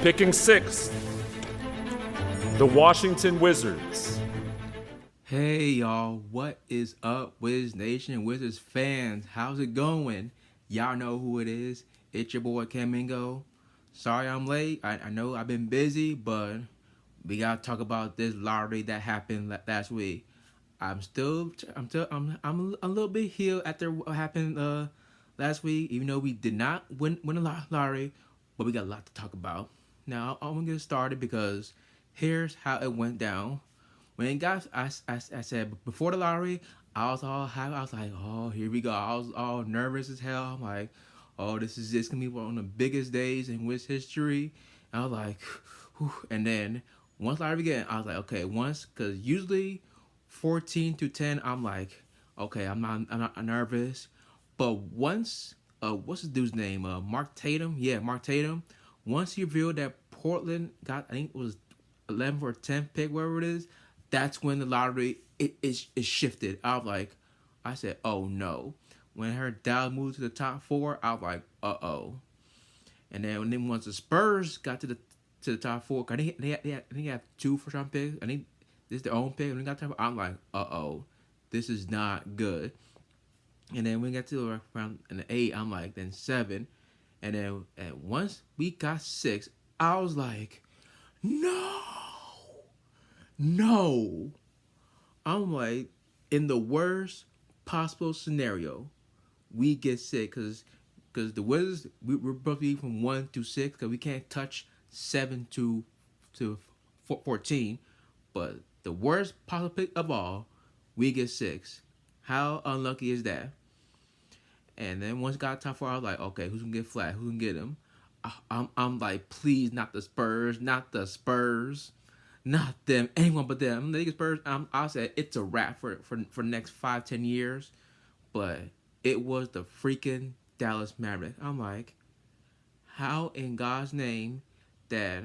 Picking sixth, the Washington Wizards. Hey y'all, what is up, Wiz Nation, Wizards fans? How's it going? Y'all know who it is. It's your boy Camingo. Sorry I'm late. I know I've been busy, but we gotta talk about this lottery that happened last week. I'm a little bit healed after what happened last week, even though we did not win the lottery, but we got a lot to talk about. Now I'm gonna get started because here's how it went down. When it got, I said before the lottery, I was all happy. I was like, oh, here we go. I was all nervous as hell. I'm like, oh, this is just gonna be one of the biggest days in Wiz history. And I was like, whew. And then once lottery began, I was like, okay, because usually 14-10, I'm like, okay, I'm not nervous. But once, what's this dude's name? Mark Tatum. Yeah, Mark Tatum. Once he revealed that Portland got, I think it was 11th or 10th pick, wherever it is. That's when the lottery it shifted. I said, oh no. When I heard Dallas moved to the top 4, I was like, uh-oh. And then once the Spurs got to the top 4, I think they have 2 first-round picks. I think this is their own pick. When they got to the top 4, I'm like, uh-oh, this is not good. And then when we got to around the 8, I'm like, then 7. And then once we got 6, I was like, no. I'm like, in the worst possible scenario, we get 6 because the Wizards we're both be from 1 to 6 because we can't touch 7 to 14. But the worst possible pick of all, we get 6. How unlucky is that? And then once got top 4, I was like, okay, who's gonna get flat? Who's gonna get him? I'm like, please, not the Spurs, not them, anyone but them. The Spurs, I said it's a wrap for the next 5-10 years, but it was the freaking Dallas Mavericks. I'm like, how in God's name that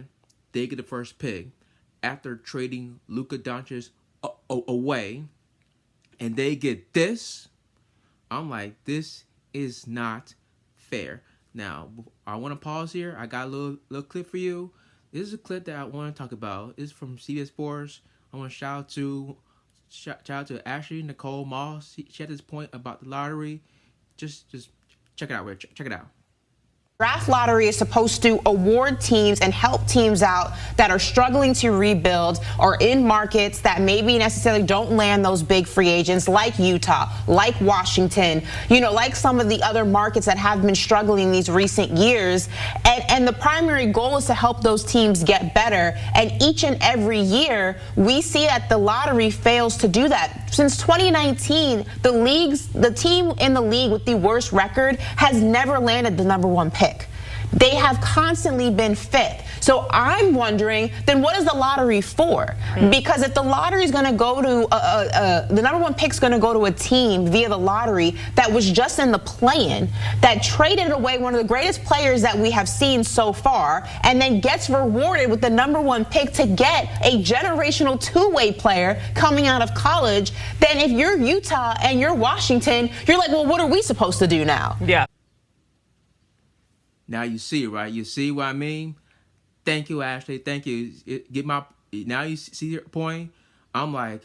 they get the first pick after trading Luka Doncic away, and they get this? I'm like, this is not fair. Now, I want to pause here. I got a little clip for you. This is a clip that I want to talk about. It's from CBS Sports. I want to shout out to Ashley Nicole Moss. She had this point about the lottery. Just check it out. Check it out. Draft lottery is supposed to award teams and help teams out that are struggling to rebuild or in markets that maybe necessarily don't land those big free agents like Utah, like Washington, like some of the other markets that have been struggling these recent years. And the primary goal is to help those teams get better. And each and every year, we see that the lottery fails to do that. Since 2019, the team in the league with the worst record has never landed the number 1 pick. They have constantly been fifth. So I'm wondering, then what is the lottery for? Because if the lottery is going to go to, the number 1 pick is going to go to a team via the lottery that was just in the play-in, that traded away one of the greatest players that we have seen so far, and then gets rewarded with the number 1 pick to get a generational two-way player coming out of college, then if you're Utah and you're Washington, you're like, well, what are we supposed to do now? Yeah. Now you see, right? You see what I mean? Thank you, Ashley. Thank you. Now you see your point. I'm like,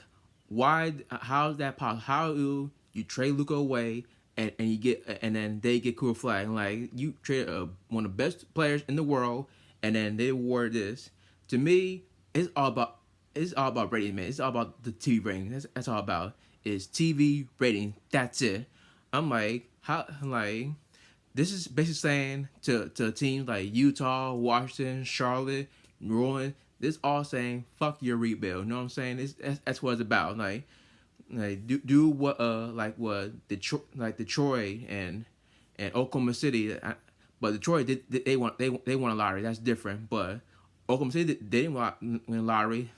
why? How is that possible? How you trade Luka away and then they get cool flag? Like, you trade one of the best players in the world and then they award this. To me, it's all about rating, man. It's all about the TV rating. That's all about is TV rating. That's it. I'm like, how? Like, this is basically saying to teams like Utah, Washington, Charlotte, New Orleans, this all saying, fuck your rebuild. You know what I'm saying? That's what it's about. Like do what Detroit and Oklahoma City. But Detroit they want a lottery. That's different. But Oklahoma City they didn't win a lottery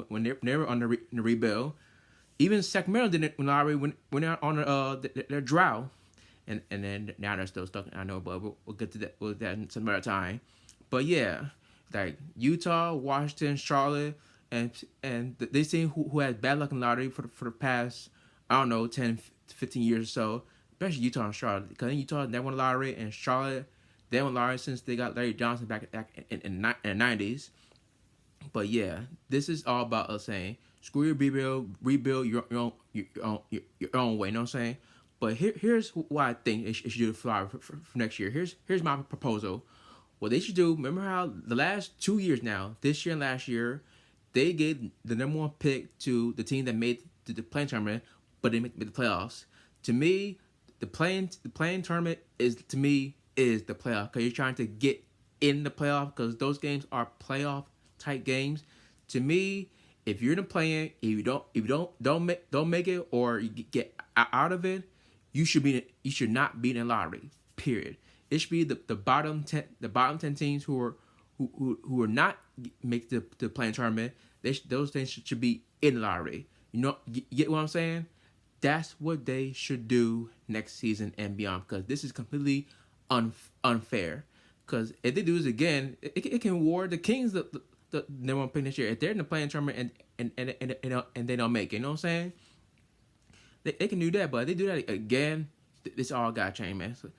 when they were on the rebuild. Even Sacramento didn't win a lottery when they're on their drought. And then now they're still stuck. I know, but we'll get to that. We'll get that some other time. But yeah, like Utah, Washington, Charlotte, and they team who has bad luck in lottery for the past, I don't know, 10, 15 years or so. Especially Utah and Charlotte, because Utah never won a lottery, and Charlotte Damon Lowry since they got Larry Johnson back in the 90s. But yeah, this is all about us saying, screw your rebuild your own way. You know what I'm saying? But here's why I think it should do the Flowers for next year. Here's my proposal. What they should do, remember how the last 2 years now, this year and last year, they gave the #1 pick to the team that made the playing tournament, but they made the playoffs. To me, the playing tournament is the playoff, because you're trying to get in the playoff, because those games are playoff type games. To me, if you're in the play-in, if you don't make it, or you get out of it, you should not be in the lottery. Period. It should be the bottom 10 teams who are not make the playing tournament. Those things should be in the lottery. You know, get what I'm saying? That's what they should do next season and beyond, because this is completely unfair. Because if they do this again, it can award the Kings the #1 pick next year if they're in the playing tournament and they don't make it. You know what I'm saying? They can do that, but if they do that again, this all got to change, man. So,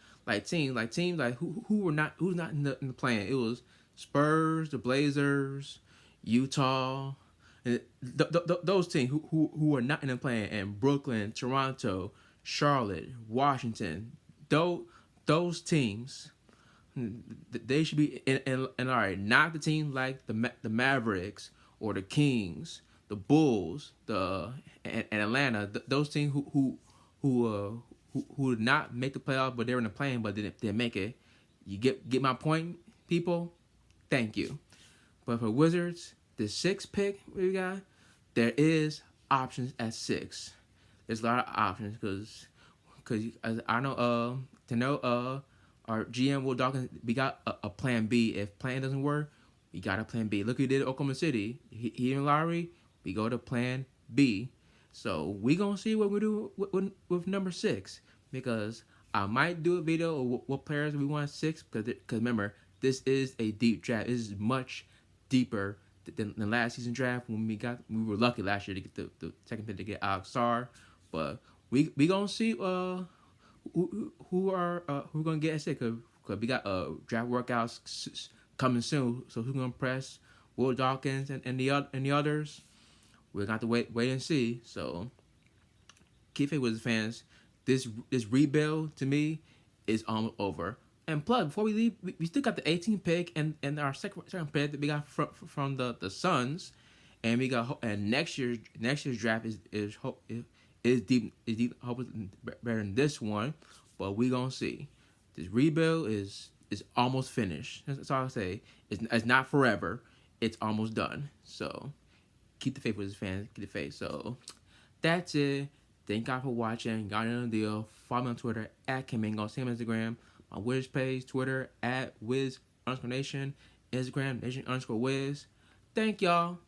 teams who's not in the plan. It was Spurs, the Blazers, Utah, and those teams who are not in the plan, and Brooklyn, Toronto, Charlotte, Washington. Those teams, they should be in all right. Not the teams like the Mavericks or the Kings, the Bulls, and Atlanta. Those teams who did not make the playoff, but they were in the play-in, but didn't make it. You get my point, people? Thank you. But for Wizards, the 6th pick we got, there is options at 6. There's a lot of options, because I know our GM Will Dawkins, we got a plan B. If plan doesn't work, we got a plan B. Look what he did at Oklahoma City. He and Lowry, we go to plan B. So we gonna see what we do with number 6, because I might do a video of what players we want 6, because remember, this is a deep draft. This is much deeper than the last season draft when we were lucky last year to get the second pick to get Alex Sarr. But we gonna see who gonna get at 6, because we got draft workouts coming soon. So who's gonna press Will Dawkins and the others? We're gonna have to wait and see. So, keep it with the fans. This rebuild to me is almost over. And plus, before we leave, we still got the 18th pick and our second pick that we got from the Suns, and we got next year's draft is deep, hopefully better than this one. But we gonna see. This rebuild is almost finished. That's all I say. It's not forever. It's almost done. So. Keep the faith with his fans. Keep the faith. So, that's it. Thank God for watching. Y'all know the deal. Follow me on Twitter @KimMingo. Same Instagram. My Wiz page, Twitter @Wiz_Nation. Instagram, Nation_Wiz. Thank y'all.